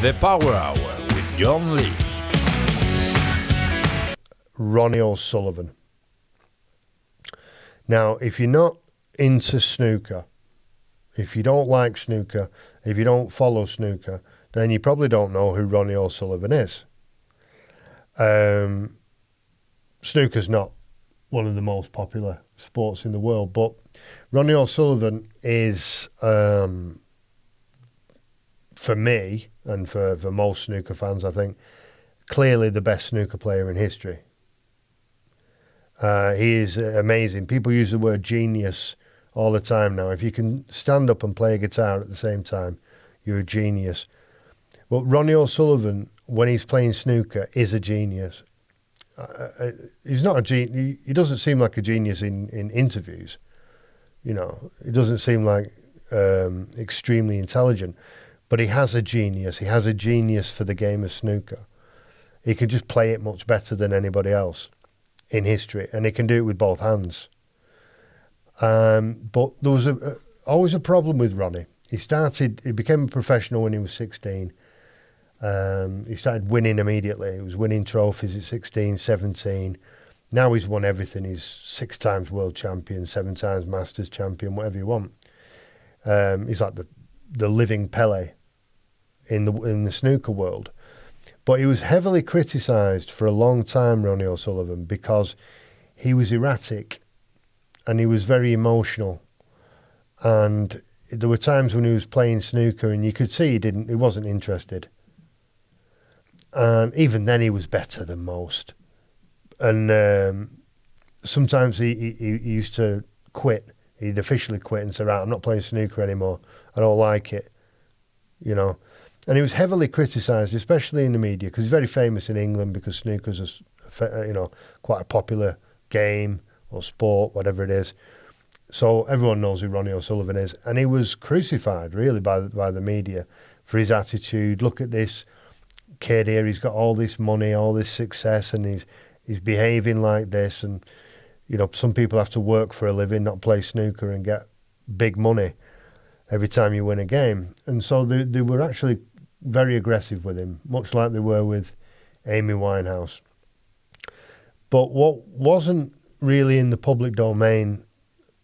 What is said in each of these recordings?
The Power Hour with John Lee. Ronnie O'Sullivan. Now, if you're not into snooker, if you don't like snooker, if you don't follow snooker, then you probably don't know who Ronnie O'Sullivan is. Snooker's not one of the most popular sports in the world, but Ronnie O'Sullivan is, for me and for most snooker fans, I think, clearly the best snooker player in history. He is amazing. People use the word genius all the time now. If you can stand up and play a guitar at the same time, you're a genius. But Ronnie O'Sullivan, when he's playing snooker, is a genius. He's not a genius. He doesn't seem like a genius in interviews. You know, he doesn't seem like extremely intelligent. But he has a genius. He has a genius for the game of snooker. He can just play it much better than anybody else in history, and he can do it with both hands. But there was always a problem with Ronnie. He became a professional when he was 16. He started winning immediately. He was winning trophies at 16, 17. Now he's won everything. He's 6 times world champion, 7 times Masters champion, whatever you want. He's like the living Pele in the snooker world. But he was heavily criticised for a long time, Ronnie O'Sullivan, because he was erratic and he was very emotional. And there were times when he was playing snooker and you could see he wasn't interested. And even then he was better than most. And sometimes he used to quit. He'd officially quit and say, right, I'm not playing snooker anymore. I don't like it, you know. And he was heavily criticised, especially in the media, because he's very famous in England because snooker's quite a popular game or sport, whatever it is. So everyone knows who Ronnie O'Sullivan is. And he was crucified, really, by the media for his attitude. Look at this kid here, he's got all this money, all this success, and he's behaving like this. And, you know, some people have to work for a living, not play snooker and get big money every time you win a game. And so they were actually very aggressive with him, much like they were with Amy Winehouse. But what wasn't really in the public domain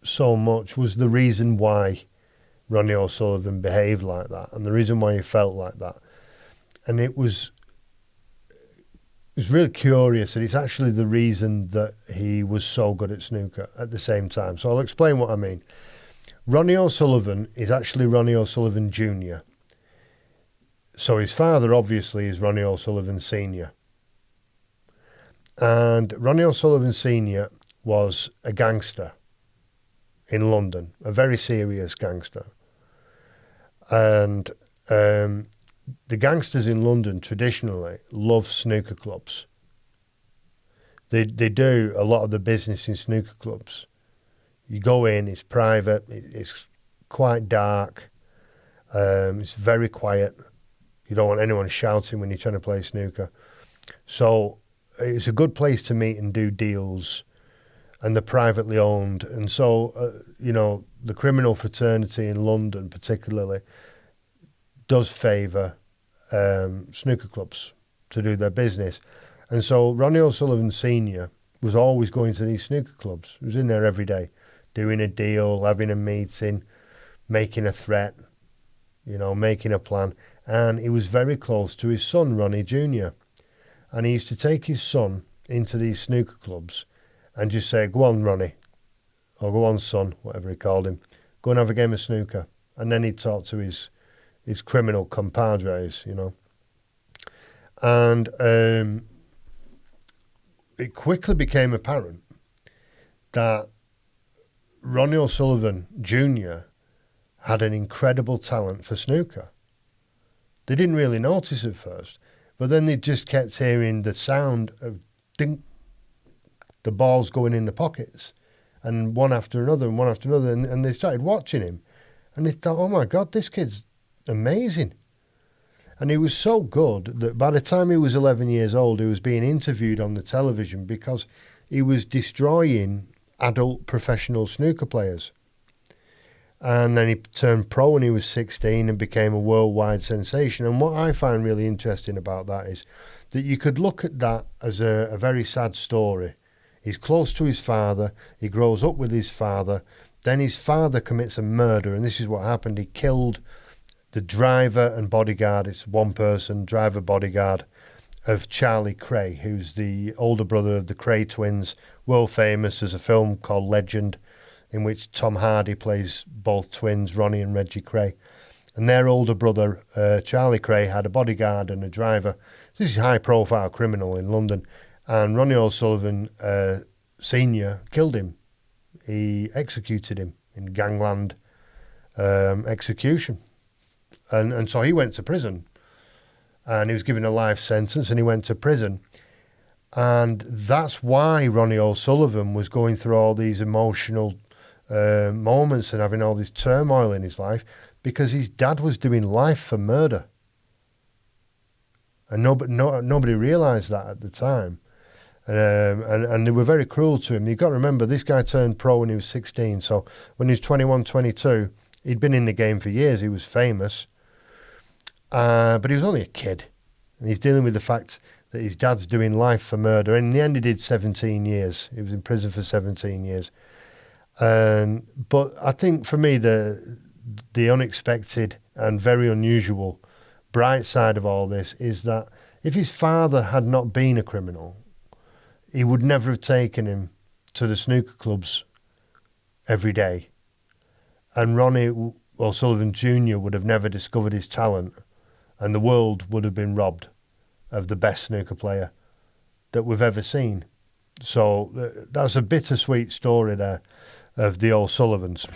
so much was the reason why Ronnie O'Sullivan behaved like that and the reason why he felt like that. And it was really curious, and it's actually the reason that he was so good at snooker at the same time. So I'll explain what I mean. Ronnie O'Sullivan is actually Ronnie O'Sullivan Jr. So his father, obviously, is Ronnie O'Sullivan Sr. And Ronnie O'Sullivan Sr. was a gangster in London, a very serious gangster. And the gangsters in London traditionally love snooker clubs. They do a lot of the business in snooker clubs. You go in, it's private, it's quite dark, it's very quiet. You don't want anyone shouting when you're trying to play snooker. So it's a good place to meet and do deals, and they're privately owned. And so, the criminal fraternity in London particularly does favour snooker clubs to do their business. And so Ronnie O'Sullivan Sr. was always going to these snooker clubs. He was in there every day, doing a deal, having a meeting, making a threat, making a plan. And he was very close to his son, Ronnie Jr. And he used to take his son into these snooker clubs and just say, go on, Ronnie, or go on, son, whatever he called him, go and have a game of snooker. And then he'd talk to his criminal compadres, And it quickly became apparent that Ronnie O'Sullivan Jr. had an incredible talent for snooker. They didn't really notice at first, but then they just kept hearing the sound of ding, the balls going in the pockets, and one after another, and they started watching him, and they thought, oh my God, this kid's amazing. And he was so good that by the time he was 11 years old, he was being interviewed on the television because he was destroying adult professional snooker players. And then he turned pro when he was 16 and became a worldwide sensation. And what I find really interesting about that is that you could look at that as a very sad story. He's close to his father. He grows up with his father. Then his father commits a murder, and this is what happened. He killed the driver and bodyguard. It's one person, driver, bodyguard, of Charlie Cray, who's the older brother of the Cray twins, world famous. There's a film called Legend, in which Tom Hardy plays both twins, Ronnie and Reggie Cray. And their older brother, Charlie Cray, had a bodyguard and a driver. This is a high-profile criminal in London. And Ronnie O'Sullivan Sr. killed him. He executed him in gangland execution. And so he went to prison. And he was given a life sentence, and he went to prison. And that's why Ronnie O'Sullivan was going through all these emotional moments and having all this turmoil in his life, because his dad was doing life for murder. And nobody realised that at the time. And they were very cruel to him. You've got to remember, this guy turned pro when he was 16. So when he was 21, 22, he'd been in the game for years. He was famous. But he was only a kid. And he's dealing with the fact that his dad's doing life for murder. And in the end, he did 17 years. He was in prison for 17 years. But I think for me, the unexpected and very unusual bright side of all this is that if his father had not been a criminal, he would never have taken him to the snooker clubs every day. And Ronnie O'Sullivan Jr. would have never discovered his talent, and the world would have been robbed of the best snooker player that we've ever seen. So that's a bittersweet story there of the O'Sullivans.